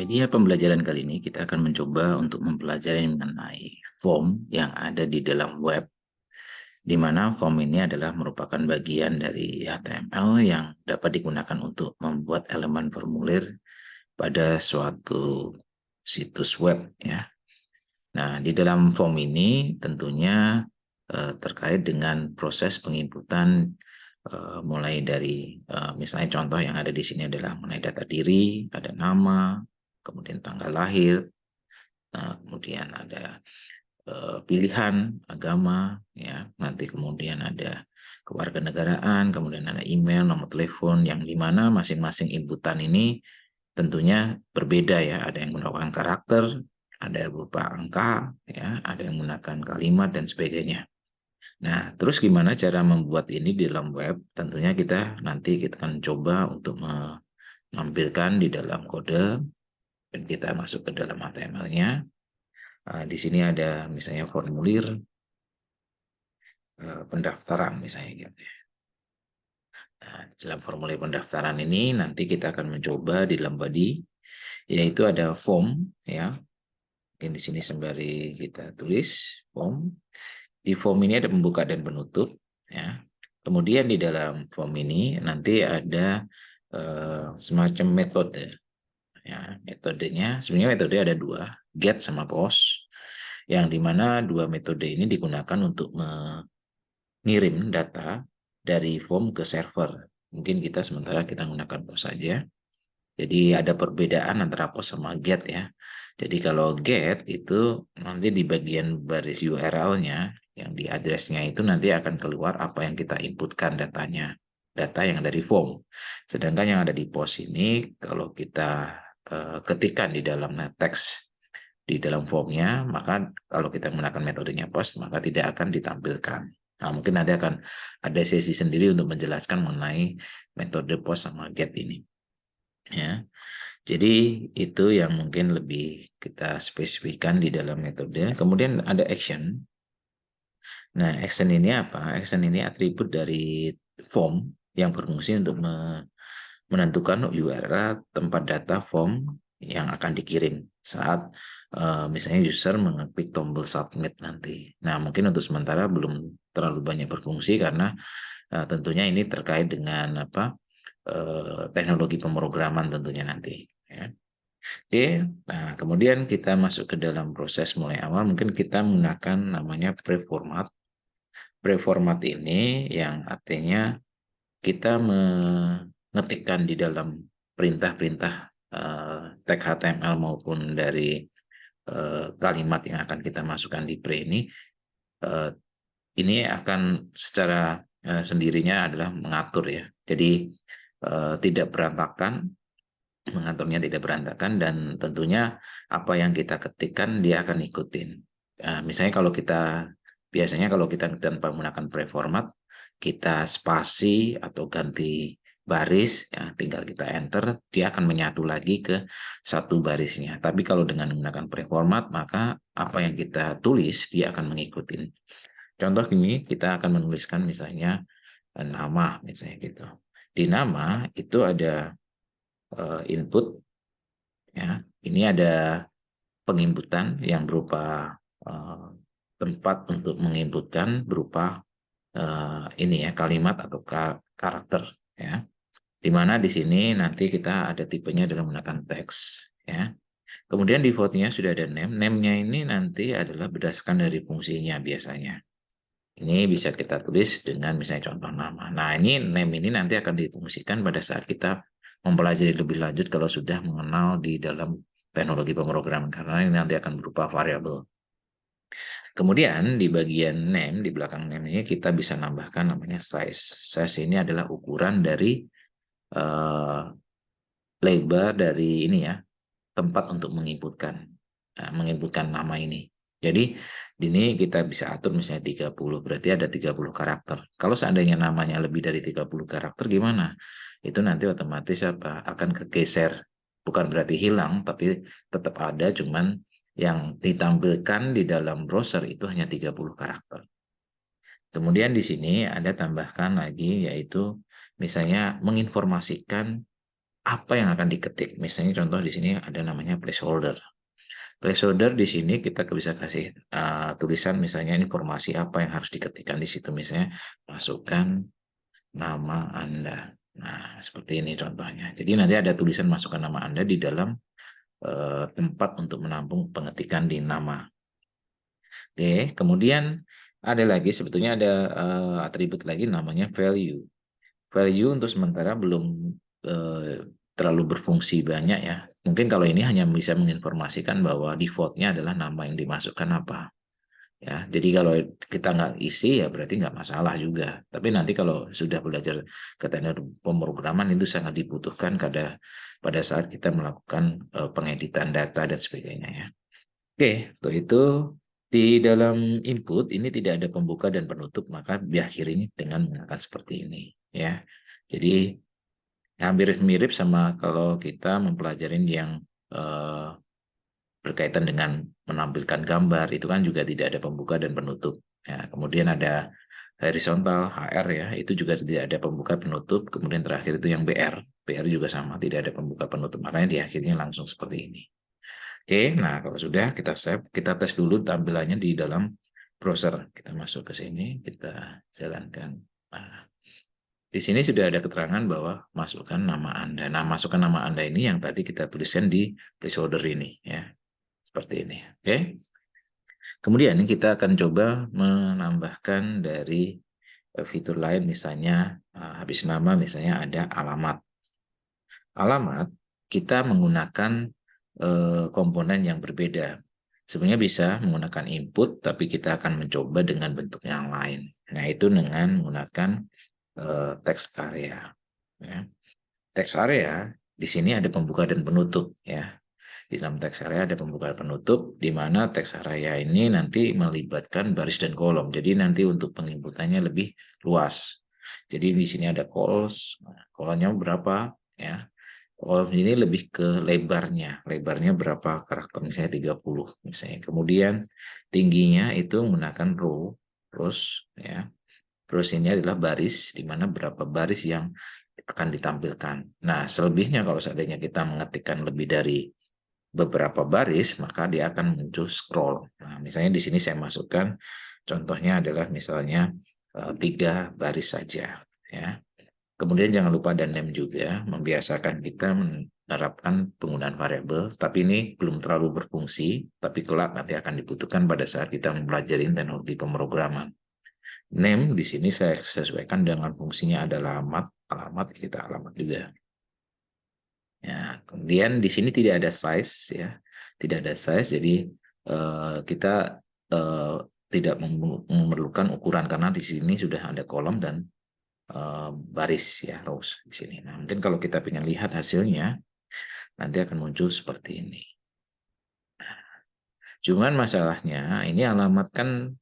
media pembelajaran kali ini kita akan mencoba untuk mempelajari mengenai form yang ada di dalam web, di mana form ini adalah merupakan bagian dari HTML yang dapat digunakan untuk membuat elemen formulir pada suatu situs web ya. Nah, di dalam form ini tentunya terkait dengan proses penginputan mulai dari misalnya contoh yang ada di sini adalah mengenai data diri, ada nama, kemudian tanggal lahir, kemudian ada pilihan agama, ya, nanti kemudian ada kewarganegaraan, kemudian ada email, nomor telepon, yang dimana masing-masing inputan ini tentunya berbeda ya. Ada yang menggunakan karakter, ada yang berupa angka, ya, ada yang menggunakan kalimat dan sebagainya. Nah, terus gimana cara membuat ini di dalam web? Tentunya kita akan coba untuk menampilkan di dalam kode dan kita masuk ke dalam HTML-nya. Di sini ada misalnya formulir pendaftaran misalnya gitu ya. Nah, dalam formulir pendaftaran ini nanti kita akan mencoba di dalam body, yaitu ada form ya. Mungkin di sini sembari kita tulis form. Di form ini ada pembuka dan penutup ya. Kemudian di dalam form ini nanti ada semacam metode ya. Metodenya sebenarnya metode ada dua, get sama post, yang dimana dua metode ini digunakan untuk mengirim data dari form ke server. Mungkin sementara kita menggunakan post saja. Jadi ada perbedaan antara post sama get ya. Jadi kalau get itu nanti di bagian baris URL-nya, yang di address-nya itu nanti akan keluar apa yang kita inputkan datanya. Data yang dari form. Sedangkan yang ada di post ini, kalau kita ketikkan di dalam teks di dalam formnya, maka kalau kita menggunakan metodenya post, maka tidak akan ditampilkan. Nah, mungkin nanti akan ada sesi sendiri untuk menjelaskan mengenai metode post sama get ini. Ya, jadi itu yang mungkin lebih kita spesifikkan di dalam metode. Kemudian ada action. Nah, action ini apa? Action ini atribut dari form yang berfungsi untuk menentukan URL tempat data form yang akan dikirim saat misalnya user mengeklik tombol submit nanti. Nah, mungkin untuk sementara belum terlalu banyak berfungsi karena tentunya ini terkait dengan teknologi pemrograman tentunya nanti. Ya. Oke, nah kemudian kita masuk ke dalam proses mulai awal. Mungkin kita menggunakan namanya preformat. Preformat ini yang artinya kita mengetikkan di dalam perintah-perintah tag HTML maupun dari kalimat yang akan kita masukkan di pre ini akan secara sendirinya adalah mengatur ya. Jadi tidak berantakan, mengaturnya tidak berantakan, dan tentunya apa yang kita ketikkan dia akan ikutin. Misalnya biasanya kalau kita tanpa menggunakan preformat, kita spasi atau ganti baris, ya, tinggal kita enter, dia akan menyatu lagi ke satu barisnya. Tapi kalau dengan menggunakan preformat, maka apa yang kita tulis dia akan mengikuti. Contoh ini kita akan menuliskan misalnya nama, misalnya gitu. Di nama itu ada input, ya. Ini ada penginputan yang berupa tempat untuk menginputkan berupa ini ya, kalimat atau karakter ya. Dimana di sini nanti kita ada tipenya dalam menggunakan teks ya. Kemudian defaultnya sudah ada name. Name-nya ini nanti adalah berdasarkan dari fungsinya biasanya. Ini bisa kita tulis dengan misalnya contoh nama. Nah, ini name ini nanti akan difungsikan pada saat kita mempelajari lebih lanjut kalau sudah mengenal di dalam teknologi pemrograman, karena ini nanti akan berupa variabel. Kemudian di bagian name, di belakang name ini kita bisa nambahkan namanya size. Size ini adalah ukuran dari lebar dari ini ya, tempat untuk menginputkan nama ini. Jadi ini kita bisa atur misalnya 30, berarti ada 30 karakter. Kalau seandainya namanya lebih dari 30 karakter gimana? Itu nanti otomatis akan kegeser. Bukan berarti hilang, tapi tetap ada, cuman yang ditampilkan di dalam browser itu hanya 30 karakter. Kemudian di sini ada tambahkan lagi, yaitu misalnya menginformasikan apa yang akan diketik. Misalnya contoh di sini ada namanya placeholder. Placeholder di sini kita bisa kasih tulisan misalnya informasi apa yang harus diketikkan di situ. Misalnya masukkan nama Anda. Nah, seperti ini contohnya. Jadi nanti ada tulisan masukkan nama Anda di dalam tempat untuk menampung pengetikan di nama. Oke, kemudian ada lagi sebetulnya ada atribut lagi namanya value. Value untuk sementara belum terlalu berfungsi banyak ya. Mungkin kalau ini hanya bisa menginformasikan bahwa defaultnya adalah nama yang dimasukkan apa. Ya, jadi kalau kita nggak isi ya berarti nggak masalah juga. Tapi nanti kalau sudah belajar ke teknik pemrograman itu sangat dibutuhkan pada saat kita melakukan pengeditan data dan sebagainya ya. Oke, untuk itu di dalam input ini tidak ada pembuka dan penutup, maka diakhiri dengan menggunakan seperti ini ya. Jadi hampir mirip sama kalau kita mempelajari yang berkaitan dengan menampilkan gambar, itu kan juga tidak ada pembuka dan penutup. Ya, kemudian ada horizontal HR ya, itu juga tidak ada pembuka penutup. Kemudian terakhir itu yang BR, BR juga sama, tidak ada pembuka penutup. Makanya di akhirnya langsung seperti ini. Oke, nah kalau sudah kita save, kita tes dulu tampilannya di dalam browser. Kita masuk ke sini, kita jalankan. Nah, di sini sudah ada keterangan bahwa masukkan nama Anda. Nah, masukkan nama Anda ini yang tadi kita tuliskan di placeholder ini ya. Seperti ini. Oke. Kemudian kita akan coba menambahkan dari fitur lain misalnya habis nama misalnya ada alamat. Alamat kita menggunakan komponen yang berbeda. Sebenarnya bisa menggunakan input, tapi kita akan mencoba dengan bentuk yang lain. Nah, itu dengan menggunakan text area. Ya. Text area di sini ada pembuka dan penutup ya. Di dalam text area ada pembuka dan penutup, di mana text area ini nanti melibatkan baris dan kolom. Jadi nanti untuk penginputannya lebih luas. Jadi di sini ada calls, kolomnya berapa ya. Kolom ini lebih ke lebarnya. Lebarnya berapa karakter, misalnya 30 misalnya. Kemudian tingginya itu menggunakan row, terus ya. Terus ini adalah baris, di mana berapa baris yang akan ditampilkan. Nah, selebihnya kalau seandainya kita mengetikkan lebih dari beberapa baris, maka dia akan muncul scroll. Nah, misalnya di sini saya masukkan, contohnya adalah misalnya 3 baris saja. Ya. Kemudian jangan lupa ada name juga, membiasakan kita menerapkan penggunaan variabel, tapi ini belum terlalu berfungsi, tapi kelak nanti akan dibutuhkan pada saat kita mempelajari teknologi pemrograman. Name di sini saya sesuaikan dengan fungsinya adalah alamat, alamat kita alamat juga. Ya, kemudian di sini tidak ada size ya, tidak ada size, jadi kita tidak memerlukan ukuran karena di sini sudah ada kolom dan baris ya, rows di sini. Nah, mungkin kalau kita ingin lihat hasilnya, nanti akan muncul seperti ini. Cuman masalahnya ini alamat kan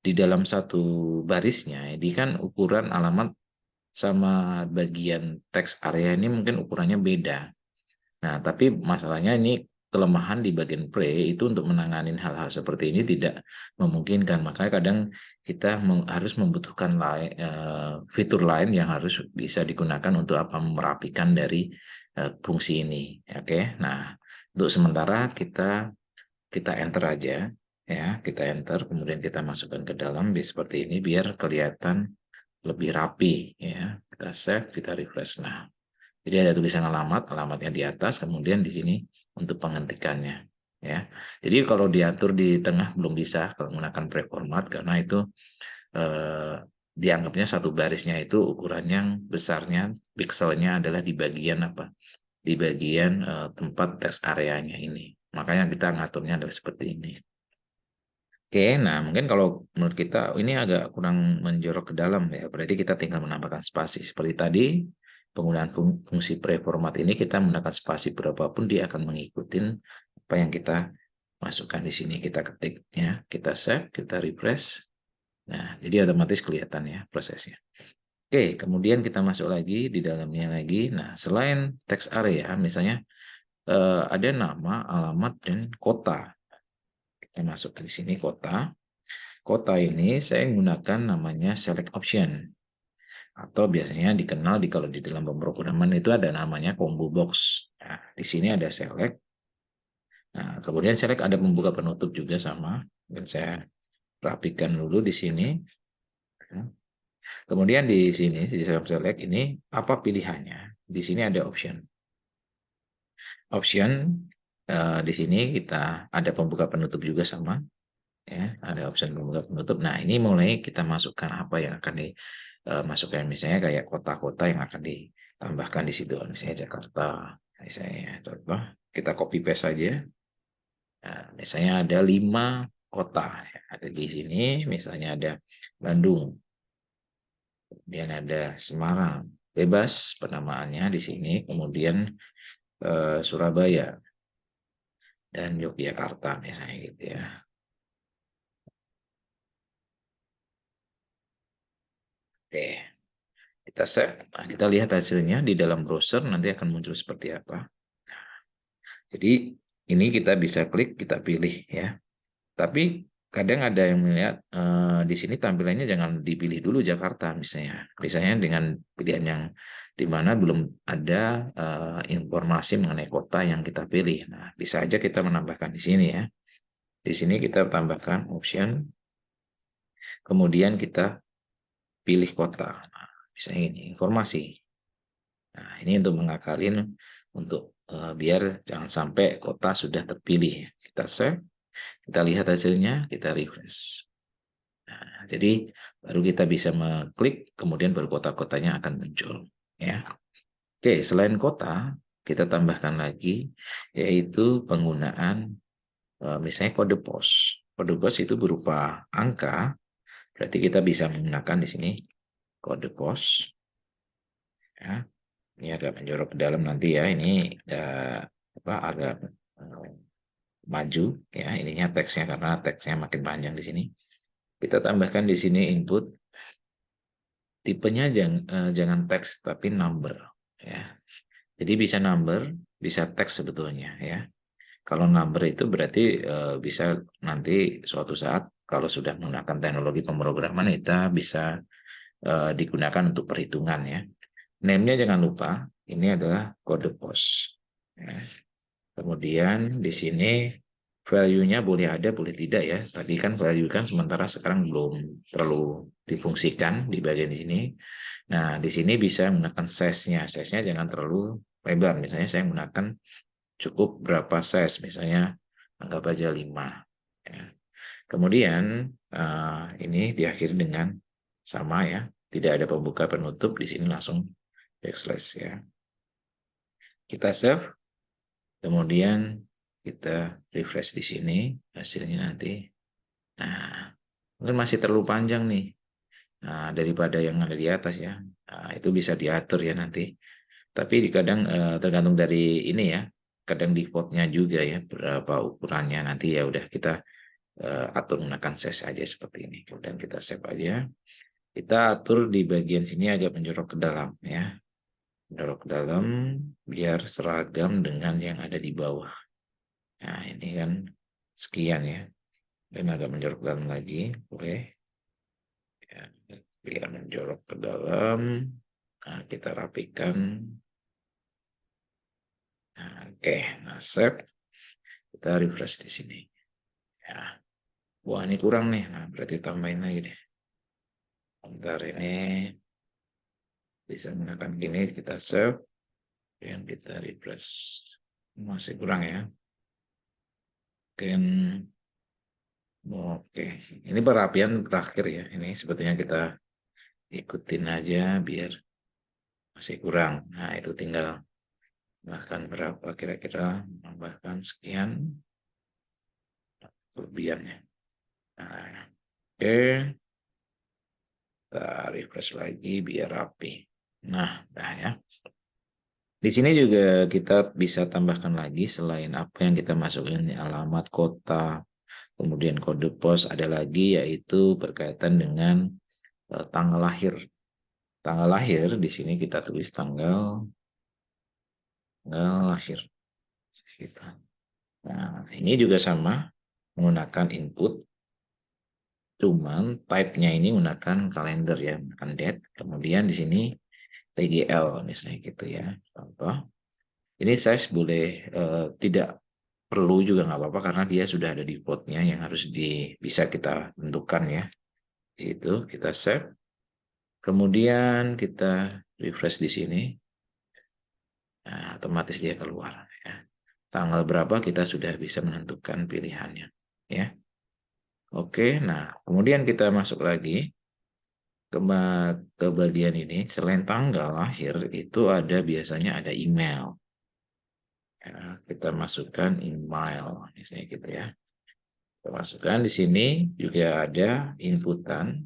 di dalam satu barisnya, ini kan ukuran alamat sama bagian teks area ini mungkin ukurannya beda. Nah, tapi masalahnya ini kelemahan di bagian pre itu untuk menangani hal-hal seperti ini tidak memungkinkan. Makanya kadang kita harus membutuhkan fitur lain yang harus bisa digunakan untuk merapikan dari fungsi ini. Oke. Nah, untuk sementara kita enter aja ya, kita enter kemudian kita masukkan ke dalam seperti ini biar kelihatan lebih rapi ya. Kita save, kita refresh. Nah, jadi ada tulisan alamat, alamatnya di atas, kemudian di sini untuk pengetikannya. Ya, jadi kalau diatur di tengah belum bisa kalau menggunakan preformat karena itu dianggapnya satu barisnya itu ukuran yang besarnya pixelnya adalah di bagian apa? Di bagian tempat teks areanya ini. Makanya kita ngaturnya adalah seperti ini. Oke, nah mungkin kalau menurut kita ini agak kurang menjorok ke dalam ya, berarti kita tinggal menambahkan spasi. Seperti tadi, penggunaan fungsi preformat ini kita menggunakan spasi berapapun dia akan mengikuti apa yang kita masukkan di sini. Kita ketik ya, kita save, kita refresh. Nah, jadi otomatis kelihatan ya prosesnya. Oke, kemudian kita masuk lagi di dalamnya lagi. Nah, selain text area, misalnya ada nama, alamat, dan kota. Kita masuk di sini kota. Kota ini saya menggunakan namanya select option. atau biasanya dikenal kalau di dalam pemrograman itu ada namanya combo box. Nah, di sini ada select. Nah, kemudian select ada pembuka penutup juga sama. Dan saya rapikan dulu di sini. Kemudian di sini di dalam select ini apa pilihannya? Di sini ada option. Option di sini kita ada pembuka penutup juga sama. Ya, ada option pembuka penutup. Nah, ini mulai kita masukkan apa yang akan dimasukkan, misalnya kayak kota-kota yang akan ditambahkan di situ, misalnya Jakarta, misalnya contoh kita copy paste saja. Nah, misalnya ada 5 kota ada di sini, misalnya ada Bandung, kemudian ada Semarang, bebas penamaannya di sini, kemudian Surabaya dan Yogyakarta misalnya gitu ya. Oke, kita save. Nah, kita lihat hasilnya di dalam browser nanti akan muncul seperti apa. Jadi ini kita bisa klik, kita pilih ya. Tapi kadang ada yang melihat di sini tampilannya jangan dipilih dulu Jakarta misalnya. Misalnya dengan pilihan yang di mana belum ada informasi mengenai kota yang kita pilih. Nah, bisa aja kita menambahkan di sini ya. Di sini kita tambahkan option, kemudian kita pilih kota. Nah, misalnya ini informasi. Nah, ini untuk mengakalin untuk biar jangan sampai kota sudah terpilih. Kita save, kita lihat hasilnya, kita refresh. Nah, jadi baru kita bisa mengklik, kemudian baru kota-kotanya akan muncul. Ya. Oke, selain kota, kita tambahkan lagi yaitu penggunaan misalnya kode pos. Kode pos itu berupa angka, berarti kita bisa menggunakan di sini kode pos. Ya. Ini agak menjorok ke dalam nanti ya, ini agak maju ya ininya teksnya karena teksnya makin panjang di sini. Kita tambahkan di sini input tipenya jangan teks tapi number ya. Jadi bisa number, bisa teks sebetulnya ya. Kalau number itu berarti bisa nanti suatu saat kalau sudah menggunakan teknologi pemrograman kita bisa digunakan untuk perhitungan ya. Name-nya jangan lupa ini adalah kode pos. Ya. Kemudian di sini value-nya boleh ada, boleh tidak ya. Tadi kan value kan sementara sekarang belum terlalu difungsikan di bagian di sini. Nah, di sini bisa menggunakan size-nya. Size-nya jangan terlalu lebar. Misalnya saya menggunakan cukup berapa size, misalnya anggap aja 5. Ya. Kemudian ini diakhiri dengan sama ya. Tidak ada pembuka penutup, di sini langsung backslash ya. Kita save. Kemudian kita refresh di sini hasilnya nanti. Nah, mungkin masih terlalu panjang nih. Nah, daripada yang ada di atas ya. Nah, itu bisa diatur ya nanti. Tapi kadang tergantung dari ini ya. Kadang defaultnya juga ya berapa ukurannya nanti ya udah kita atur menggunakan size aja seperti ini. Kemudian kita save aja. Kita atur di bagian sini agak menjorok ke dalam ya. Menjorok ke dalam biar seragam dengan yang ada di bawah. Nah, ini kan sekian ya. Dan agak menjorok ke dalam lagi, boleh. Ya, biar menjorok ke dalam. Nah, kita rapikan. Nah, oke, nah save. Kita refresh di sini. Ya. Wah, ini kurang nih. Nah, berarti tambahin lagi deh. Bentar ini bisa menggunakan gini, kita save. Dan kita refresh. Masih kurang ya. Mungkin oke, ini perapian terakhir ya. Ini sebetulnya kita ikutin aja biar masih kurang. Nah, itu tinggal bahkan berapa kira-kira, menambahkan sekian kelebihannya. Nah, oke, kita refresh lagi biar rapi. Nah, ya. Di sini juga kita bisa tambahkan lagi selain apa yang kita masukin alamat kota, kemudian kode pos, ada lagi yaitu berkaitan dengan tanggal lahir. Tanggal lahir di sini kita tulis tanggal lahir. Nah, ini juga sama menggunakan input Cuman type-nya ini menggunakan kalender ya, menggunakan date. Kemudian di sini TGL misalnya gitu ya. Contoh. Ini size boleh tidak perlu juga nggak apa-apa karena dia sudah ada default-nya yang harus bisa kita tentukan ya. Itu kita save. Kemudian kita refresh di sini. Nah, otomatis dia keluar ya. Tanggal berapa kita sudah bisa menentukan pilihannya ya. Oke, nah kemudian kita masuk lagi ke bagian ini. Selain tanggal lahir itu ada biasanya ada email. Ya, kita masukkan email misalnya gitu ya. Kita masukkan di sini juga ada inputan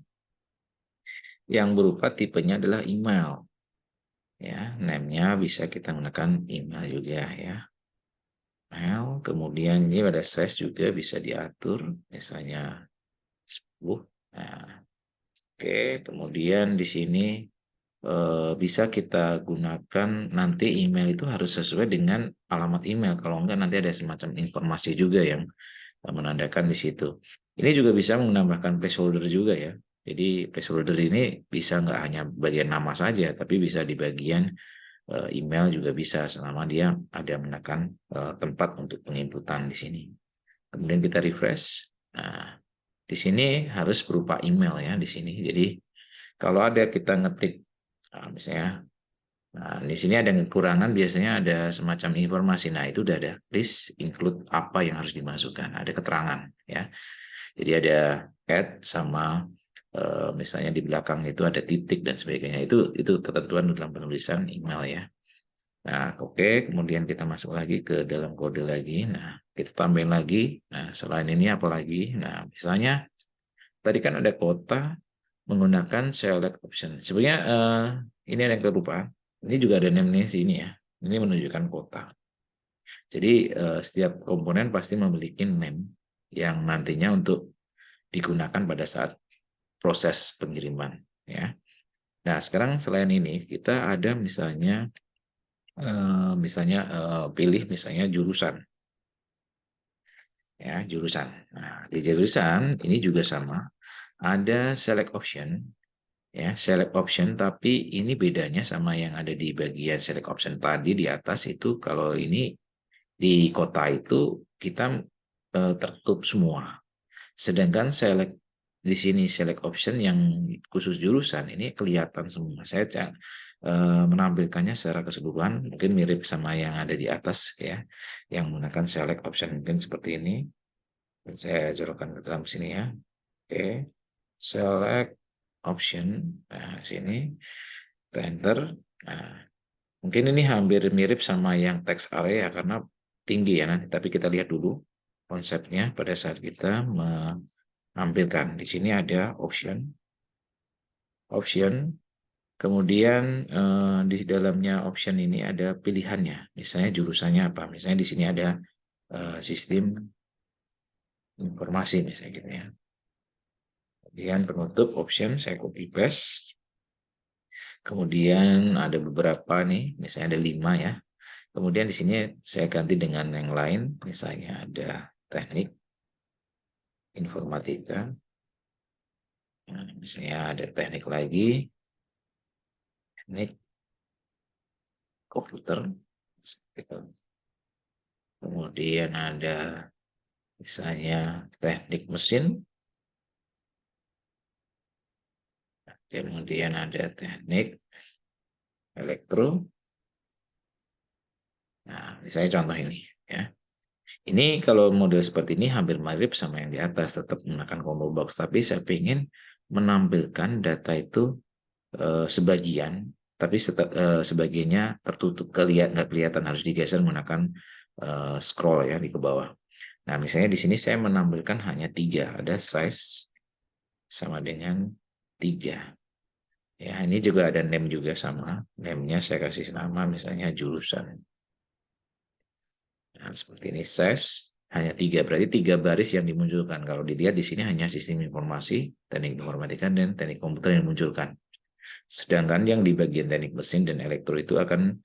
yang berupa tipenya adalah email. Ya, name-nya bisa kita gunakan email juga ya. Email, kemudian ini ada size juga bisa diatur, misalnya 10. Nah, oke, kemudian di sini bisa kita gunakan nanti email itu harus sesuai dengan alamat email. Kalau enggak nanti ada semacam informasi juga yang menandakan di situ. Ini juga bisa menambahkan placeholder juga ya. Jadi placeholder ini bisa nggak hanya bagian nama saja, tapi bisa di bagian email juga bisa selama dia ada menekan tempat untuk penginputan di sini. Kemudian kita refresh. Nah, di sini harus berupa email ya di sini. Jadi kalau ada kita ngetik misalnya, nah di sini ada kekurangan biasanya ada semacam informasi. Nah itu udah ada please include apa yang harus dimasukkan. Ada keterangan ya. Jadi ada add sama misalnya di belakang itu ada titik dan sebagainya. Itu ketentuan dalam penulisan email ya. Nah, oke, kemudian kita masuk lagi ke dalam kode lagi. Nah, kita tambahin lagi. Nah, selain ini apa lagi? Nah, misalnya tadi kan ada kota menggunakan select option. Sebenarnya ini ada yang kelupaan. Ini juga ada name nih sini ya. Ini menunjukkan kota. Jadi setiap komponen pasti memiliki name yang nantinya untuk digunakan pada saat proses pengiriman ya. Nah, sekarang selain ini kita ada misalnya pilih misalnya jurusan ya, jurusan. Nah, di jurusan ini juga sama ada select option ya, select option, tapi ini bedanya sama yang ada di bagian select option tadi di atas itu. Kalau ini di kota itu kita tertutup semua. Sedangkan select di sini select option yang khusus jurusan ini kelihatan semua. Saya menampilkannya secara keseluruhan, mungkin mirip sama yang ada di atas ya, yang menggunakan select option mungkin seperti ini. Dan saya colokkan ke dalam sini ya. Oke, select option. Nah, sini kita enter. Nah, mungkin ini hampir mirip sama yang text area karena tinggi ya nanti, tapi kita lihat dulu konsepnya pada saat kita menampilkan. Di sini ada option, kemudian di dalamnya option ini ada pilihannya, misalnya jurusannya apa, misalnya di sini ada sistem informasi misalnya gitu ya. Kemudian penutup option saya copy paste. Kemudian ada beberapa nih, misalnya ada 5 ya. Kemudian di sini saya ganti dengan yang lain, misalnya ada teknik informatika. Nah, misalnya ada teknik lagi, teknik komputer. Kemudian ada misalnya teknik mesin. Kemudian ada teknik elektro. Nah, misalnya contoh ini ya. Ini kalau model seperti ini hampir mirip sama yang di atas, tetap menggunakan combo box. Tapi saya ingin menampilkan data itu sebagian, tapi sebagiannya tertutup, nggak kelihatan, harus digeser menggunakan scroll ya di ke bawah. Nah, misalnya di sini saya menampilkan hanya 3, ada size sama dengan 3. Ya, ini juga ada name juga sama. Name-nya saya kasih nama misalnya jurusan. Nah, seperti ini size hanya 3, berarti 3 baris yang dimunculkan. Kalau dilihat di sini hanya sistem informasi, teknik informatika, dan teknik komputer yang dimunculkan. Sedangkan yang di bagian teknik mesin dan elektro itu akan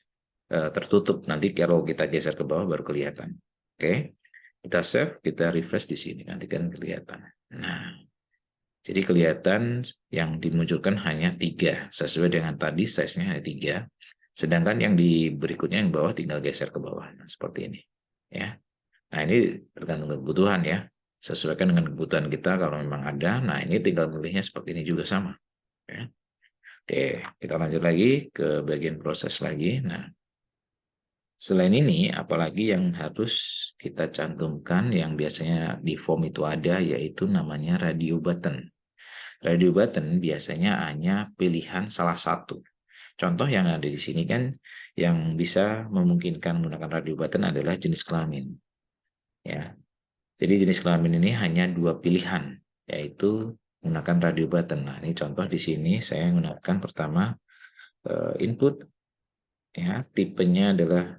tertutup. Nanti kalau kita geser ke bawah baru kelihatan. Oke, kita save, kita refresh di sini, nanti kan kelihatan. Nah, Jadi kelihatan yang dimunculkan hanya 3, sesuai dengan tadi size-nya hanya 3. Sedangkan yang di berikutnya yang bawah tinggal geser ke bawah. Nah, seperti ini. Ya. Nah, ini tergantung kebutuhan ya. Sesuaikan dengan kebutuhan kita kalau memang ada. Nah, ini tinggal pilihnya seperti ini juga sama. Ya. Oke, kita lanjut lagi ke bagian proses lagi. Nah, selain ini, apalagi yang harus kita cantumkan yang biasanya di form itu ada, yaitu namanya radio button. Radio button biasanya hanya pilihan salah satu. Contoh yang ada di sini kan yang bisa memungkinkan menggunakan radio button adalah jenis kelamin. Ya. Jadi jenis kelamin ini hanya 2 pilihan, yaitu menggunakan radio button. Nah, ini contoh di sini saya menggunakan pertama input, ya, tipenya adalah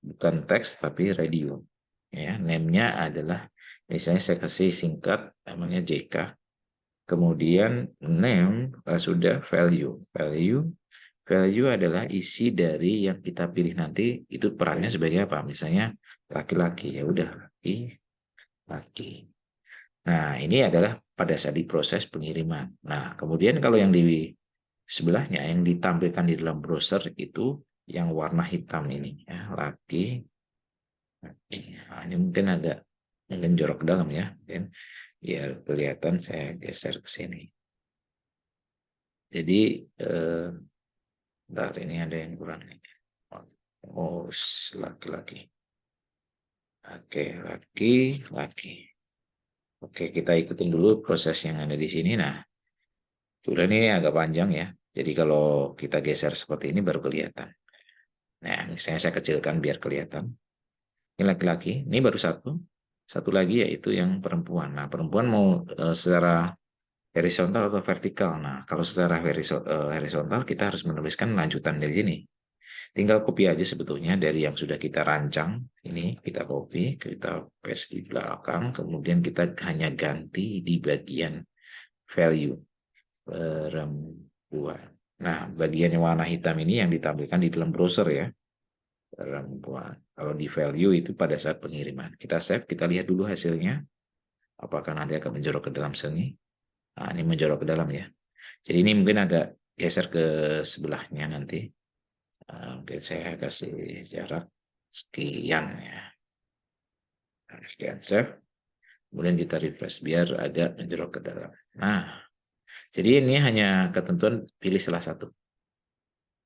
bukan teks tapi radio. Ya, name-nya adalah misalnya saya kasih singkat namanya JK. Kemudian name sudah value. Value adalah isi dari yang kita pilih nanti itu perannya sebagai apa? Misalnya laki-laki, ya udah laki. Nah, ini adalah pada saat diproses pengiriman. Nah, kemudian kalau yang di sebelahnya yang ditampilkan di dalam browser itu yang warna hitam ini ya, laki. Nah, ini mungkin agak jorok ke dalam ya. Dan biar kelihatan saya geser ke sini. Jadi bentar, ini ada yang kurang nih. Oh, laki-laki. Oke, laki-laki. Oke, kita ikutin dulu proses yang ada di sini. Nah, kemudian ini agak panjang ya. Jadi kalau kita geser seperti ini baru kelihatan. Nah, misalnya saya kecilkan biar kelihatan. Ini laki-laki, ini baru satu. Satu lagi yaitu yang perempuan. Nah, perempuan mau secara horizontal atau vertikal. Nah, kalau secara horizontal kita harus menuliskan lanjutan dari sini. Tinggal copy aja sebetulnya dari yang sudah kita rancang. Ini kita copy, kita paste di belakang, kemudian kita hanya ganti di bagian value perempuan. Nah, bagian yang warna hitam ini yang ditampilkan di dalam browser ya. Perempuan. Kalau di value itu pada saat pengiriman. Kita save, kita lihat dulu hasilnya. Apakah nanti akan menjorok ke dalam sini. Nah, ini menjorok ke dalam ya. Jadi ini mungkin agak geser ke sebelahnya nanti. Oke, saya kasih jarak sekian ya. Sekian save. Kemudian kita refresh biar agak menjorok ke dalam. Nah, jadi ini hanya ketentuan pilih salah satu.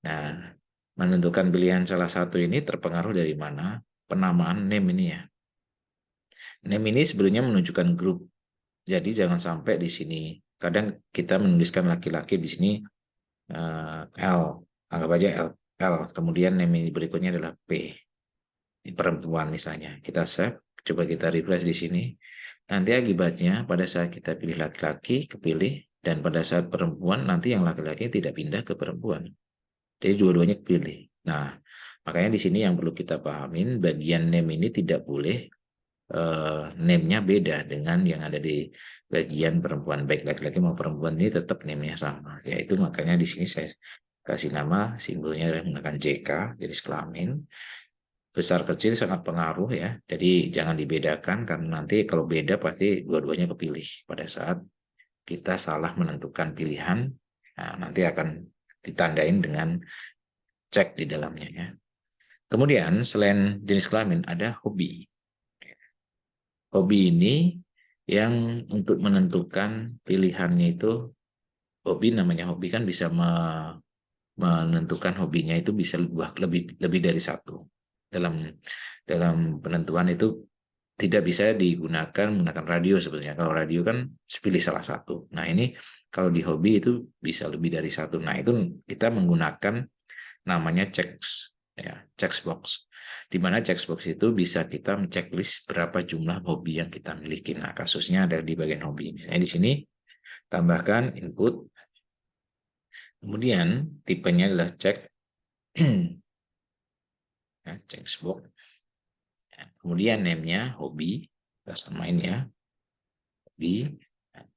Nah, menentukan pilihan salah satu ini terpengaruh dari mana? Penamaan name ini ya. Name ini sebetulnya menunjukkan grup. Jadi jangan sampai di sini. Kadang kita menuliskan laki-laki di sini L. Anggap aja L. Kemudian name ini berikutnya adalah P. Di perempuan misalnya. Kita save. Coba kita refresh di sini. Nanti akibatnya pada saat kita pilih laki-laki, kepilih. Dan pada saat perempuan, nanti yang laki-laki tidak pindah ke perempuan. Jadi dua-duanya kepilih. Nah, makanya di sini yang perlu kita pahamin, bagian name ini tidak boleh name-nya beda dengan yang ada di bagian perempuan. Baik laki-laki maupun perempuan ini tetap name-nya sama. Yaitu makanya di sini saya kasih nama, simbolnya adalah menggunakan JK, jenis kelamin. Besar kecil sangat pengaruh ya. Jadi jangan dibedakan karena nanti kalau beda pasti dua-duanya kepilih pada saat kita salah menentukan pilihan. Nah, nanti akan ditandain dengan cek di dalamnya ya. Kemudian selain jenis kelamin ada hobi. Hobi ini yang untuk menentukan pilihannya itu hobi, namanya hobi kan bisa menentukan hobinya itu bisa lebih dari satu. Dalam penentuan itu tidak bisa digunakan menggunakan radio sebetulnya. Kalau radio kan pilih salah satu. Nah, ini kalau di hobi itu bisa lebih dari satu. Nah, itu kita menggunakan namanya checkbox. Di mana checkbox itu bisa kita checklist berapa jumlah hobi yang kita miliki. Nah, kasusnya ada di bagian hobi. Misalnya di sini tambahkan input. Kemudian tipenya adalah check. Ya, checkbox. Kemudian name-nya hobi, kita samain ya, hobi.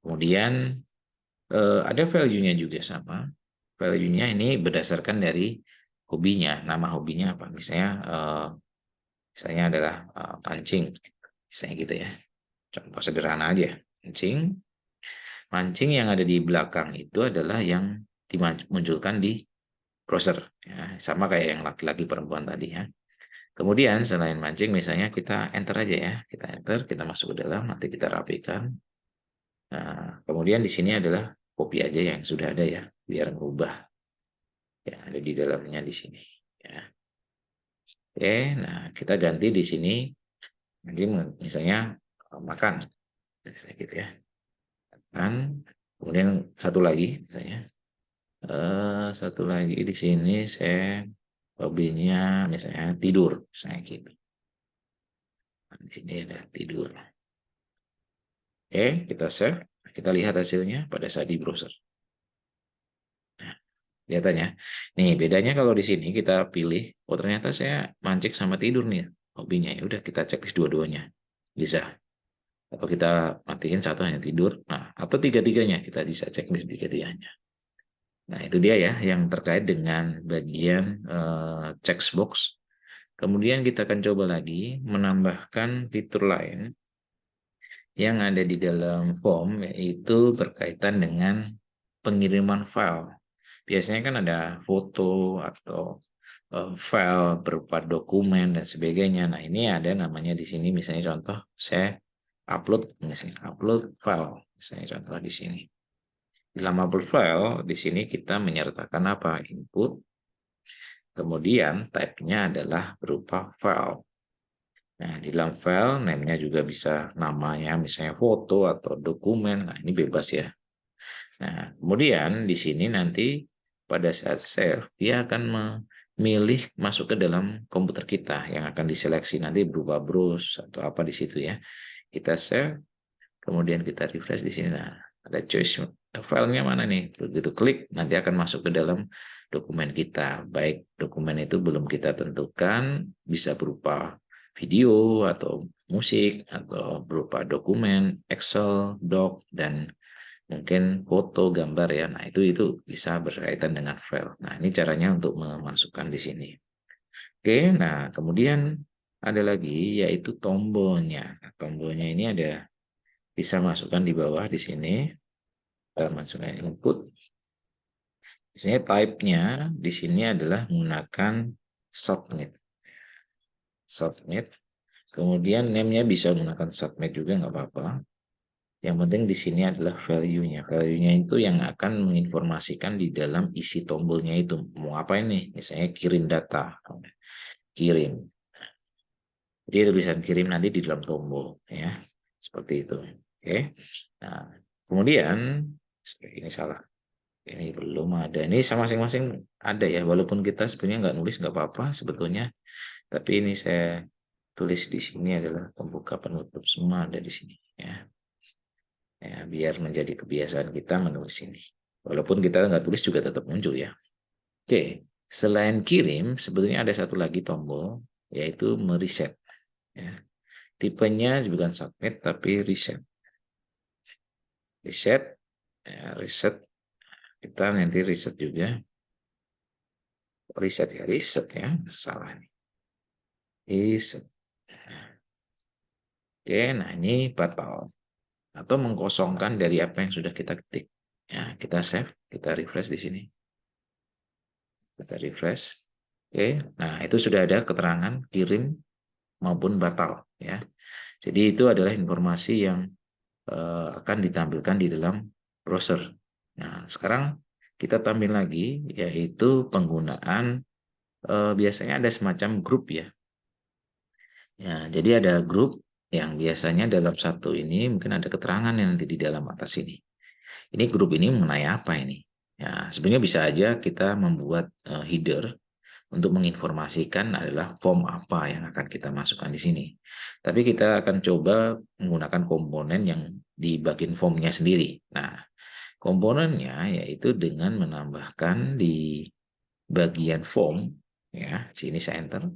Kemudian ada value-nya juga sama. Value-nya ini berdasarkan dari hobinya, nama hobinya apa. Misalnya adalah pancing, misalnya gitu ya. Contoh sederhana aja, pancing. Mancing yang ada di belakang itu adalah yang dimunculkan di browser. Ya, sama kayak yang laki-laki perempuan tadi ya. Kemudian selain mancing misalnya kita enter aja ya. Kita enter, kita masuk ke dalam, nanti kita rapikan. Nah, kemudian di sini adalah copy aja yang sudah ada ya, biar merubah yang ada di dalamnya di sini. Ya. Oke, nah kita ganti di sini. Nanti misalnya makan, misalnya gitu ya. Makan. Kemudian satu lagi misalnya. Satu lagi di sini saya hobinya misalnya tidur, misalnya gitu. Nah, di sini ada tidur. Oke, kita save. Kita lihat hasilnya pada saat di browser. Nah, kelihatannya. Nih, bedanya kalau di sini kita pilih, oh ternyata saya mancing sama tidur nih hobinya. Ya udah kita checklist dua-duanya. Bisa. Atau kita matiin satu hanya tidur. Nah, atau tiga-tiganya kita bisa checklist tiga-tiganya. Nah, itu dia ya yang terkait dengan bagian checkbox. Kemudian kita akan coba lagi menambahkan fitur lain yang ada di dalam form, yaitu berkaitan dengan pengiriman file. Biasanya kan ada foto atau file berupa dokumen dan sebagainya. Nah, ini ada namanya di sini misalnya contoh saya upload file misalnya contoh di sini. Di dalam upload file di sini kita menyertakan apa? Input. Kemudian type-nya adalah berupa file. Nah, di dalam file name-nya juga bisa namanya misalnya foto atau dokumen. Nah, ini bebas ya. Nah, kemudian di sini nanti pada saat save, dia akan memilih masuk ke dalam komputer kita yang akan diseleksi nanti berupa browse atau apa di situ ya. Kita save, kemudian kita refresh di sini. Nah, ada choice filenya mana nih? Begitu klik, nanti akan masuk ke dalam dokumen kita. Baik dokumen itu belum kita tentukan, bisa berupa video atau musik atau berupa dokumen, Excel, Doc, dan mungkin foto, gambar ya. Nah, itu bisa berkaitan dengan file. Nah, ini caranya untuk memasukkan di sini. Oke, nah kemudian ada lagi yaitu tombolnya. Nah, tombolnya ini ada bisa masukkan di bawah di sini. Masukkan input. Misalnya type-nya di sini adalah menggunakan submit. Submit. Kemudian name-nya bisa menggunakan submit juga nggak apa-apa. Yang penting di sini adalah value-nya. Value-nya itu yang akan menginformasikan di dalam isi tombolnya itu. Mau apa ini? Misalnya kirim data. Kirim. Jadi tulisan kirim nanti di dalam tombol. Ya. Seperti itu. Oke. Nah, kemudian, ini salah. Ini belum ada. Ini sama masing-masing ada ya. Walaupun kita sebenarnya nggak nulis nggak apa-apa sebetulnya. Tapi ini saya tulis di sini adalah pembuka penutup semua ada di sini. Ya. Ya, biar menjadi kebiasaan kita menulis ini. Walaupun kita nggak tulis juga tetap muncul ya. Oke, selain kirim, sebetulnya ada satu lagi tombol, yaitu mereset. Ya. Tipenya bukan submit, tapi reset. Reset, ya, reset. Kita nanti reset juga. Reset ya, salah nih. Reset. Oke, nah ini batal. Atau mengkosongkan dari apa yang sudah kita ketik. Ya, kita save, kita refresh di sini. Kita refresh. Oke, nah itu sudah ada keterangan kirim maupun batal ya. Jadi itu adalah informasi yang akan ditampilkan di dalam browser. Nah, sekarang kita tampil lagi yaitu penggunaan biasanya ada semacam grup ya. Ya, jadi ada grup yang biasanya dalam satu ini mungkin ada keterangan yang nanti di dalam atas ini. Ini grup ini mengenai apa ini? Ya, sebenarnya bisa aja kita membuat header untuk menginformasikan adalah form apa yang akan kita masukkan di sini. Tapi kita akan coba menggunakan komponen yang di bagian formnya sendiri. Nah, komponennya yaitu dengan menambahkan di bagian form, ya, sini saya enter,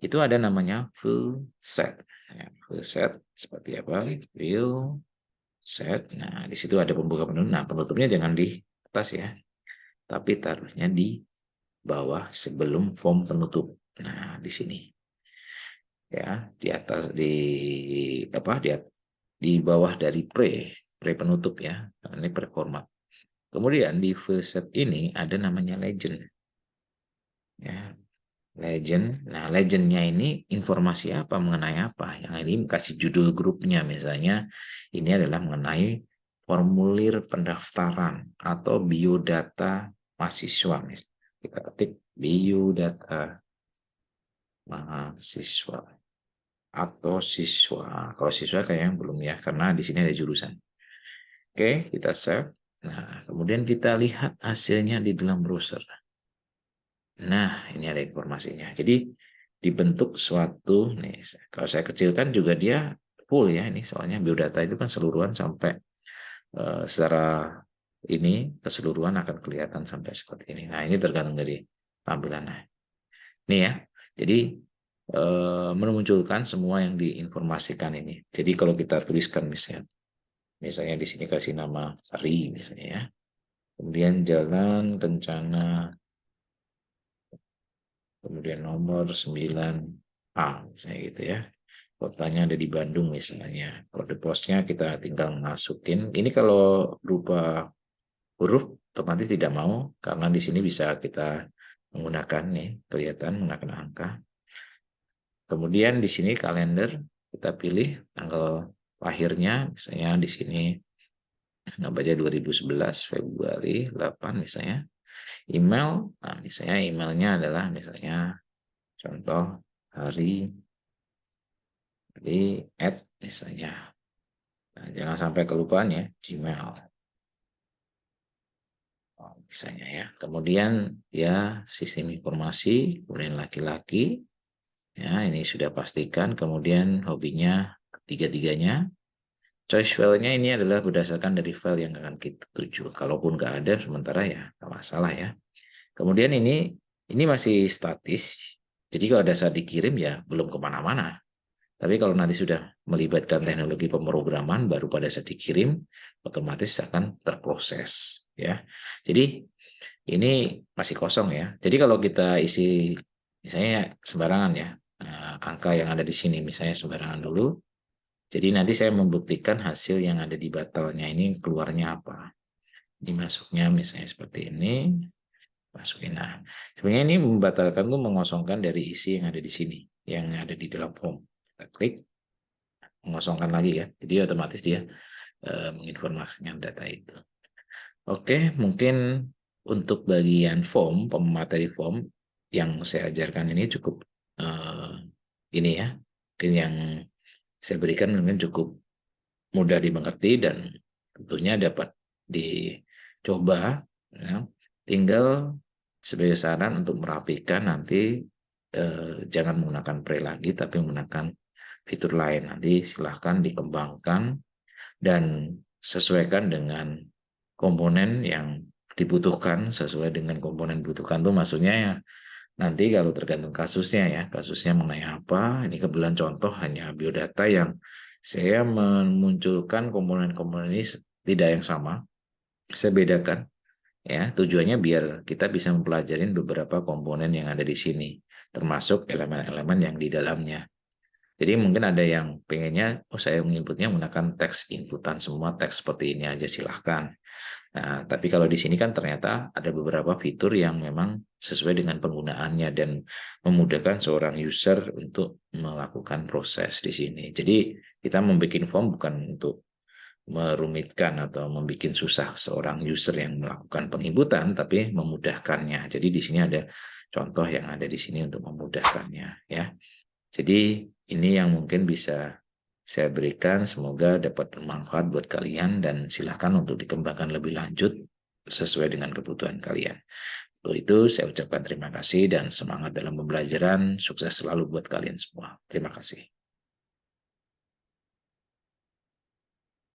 itu ada namanya fill set. Ya, fill set seperti apa? Fill set. Nah, di situ ada pembuka penutup. Nah, penutupnya jangan di atas ya, tapi taruhnya di bawah sebelum form penutup. Nah, di sini ya, di atas di apa? Di bawah dari pre. penutup ya. Ini pre-format. Kemudian di file set ini ada namanya legend. Ya, legend. Nah, legendnya ini informasi apa, mengenai apa? Yang ini kasih judul grupnya, misalnya ini adalah mengenai formulir pendaftaran atau biodata mahasiswa. Kita ketik biodata mahasiswa atau siswa. Kalau siswa kayaknya belum ya, karena di sini ada jurusan. Oke, kita save. Nah, kemudian kita lihat hasilnya di dalam browser. Nah, ini ada informasinya. Jadi dibentuk suatu, nih, kalau saya kecilkan juga dia full ya ini, soalnya biodata itu kan seluruhan sampai secara ini keseluruhan akan kelihatan sampai seperti ini. Nah, ini tergantung dari tampilan. Nah, ini ya. Jadi memunculkan semua yang diinformasikan ini. Jadi kalau kita tuliskan misalnya di sini kasih nama Ari misalnya ya. Kemudian jalan rencana, kemudian nomor 9A misalnya gitu ya. Kotanya ada di Bandung misalnya. Kode posnya kita tinggal masukin. Ini kalau berupa huruf otomatis tidak mau, karena di sini bisa kita menggunakan nih, kelihatan menggunakan angka. Kemudian di sini kalender, kita pilih tanggal lahirnya, misalnya di sini baca 2011 Februari 8 misalnya. Email, nah misalnya emailnya adalah misalnya contoh hari di misalnya. Nah, jangan sampai kelupaan ya, Gmail. Misalnya ya. Kemudian ya sistem informasi, kemudian laki-laki. Ya, ini sudah pastikan. Kemudian hobinya ketiga-tiganya. Choice file-nya ini adalah berdasarkan dari file yang akan kita tuju. Kalaupun nggak ada sementara ya nggak masalah ya. Kemudian ini masih statis. Jadi kalau ada saat dikirim ya belum kemana-mana. Tapi kalau nanti sudah melibatkan teknologi pemrograman, baru pada saat dikirim, otomatis akan terproses. Ya. Jadi ini masih kosong ya. Jadi kalau kita isi, misalnya sembarangan ya, angka yang ada di sini, misalnya sembarangan dulu. Jadi nanti saya membuktikan hasil yang ada di batalnya ini keluarnya apa. Dimasuknya misalnya seperti ini, masukin. Nah, sebenarnya ini membatalkan itu mengosongkan dari isi yang ada di sini, yang ada di dalam form. Kita klik, mengosongkan lagi ya. Jadi otomatis dia menginformasikan data itu. Oke, mungkin untuk bagian form, pemateri form yang saya ajarkan ini cukup ini ya. Mungkin yang saya berikan mungkin cukup mudah dimengerti dan tentunya dapat dicoba. Ya. Tinggal sebagai saran untuk merapikan nanti jangan menggunakan pre lagi, tapi menggunakan fitur lain. Nanti silahkan dikembangkan dan sesuaikan dengan komponen yang dibutuhkan. Sesuai dengan komponen dibutuhkan itu maksudnya ya, nanti kalau tergantung kasusnya ya, kasusnya mengenai apa. Ini kebetulan contoh hanya biodata yang saya memunculkan komponen-komponen ini tidak yang sama. Saya bedakan ya, tujuannya biar kita bisa mempelajari beberapa komponen yang ada di sini, termasuk elemen-elemen yang di dalamnya. Jadi mungkin ada yang pengennya, oh saya menginputnya menggunakan teks inputan semua, teks seperti ini aja silahkan. Nah, tapi kalau di sini kan ternyata ada beberapa fitur yang memang sesuai dengan penggunaannya dan memudahkan seorang user untuk melakukan proses di sini. Jadi kita membuat form bukan untuk merumitkan atau membuat susah seorang user yang melakukan penginputan, tapi memudahkannya. Jadi di sini ada contoh yang ada di sini untuk memudahkannya, ya. Jadi ini yang mungkin bisa saya berikan, semoga dapat bermanfaat buat kalian dan silakan untuk dikembangkan lebih lanjut sesuai dengan kebutuhan kalian. Untuk itu saya ucapkan terima kasih dan semangat dalam pembelajaran, sukses selalu buat kalian semua. Terima kasih.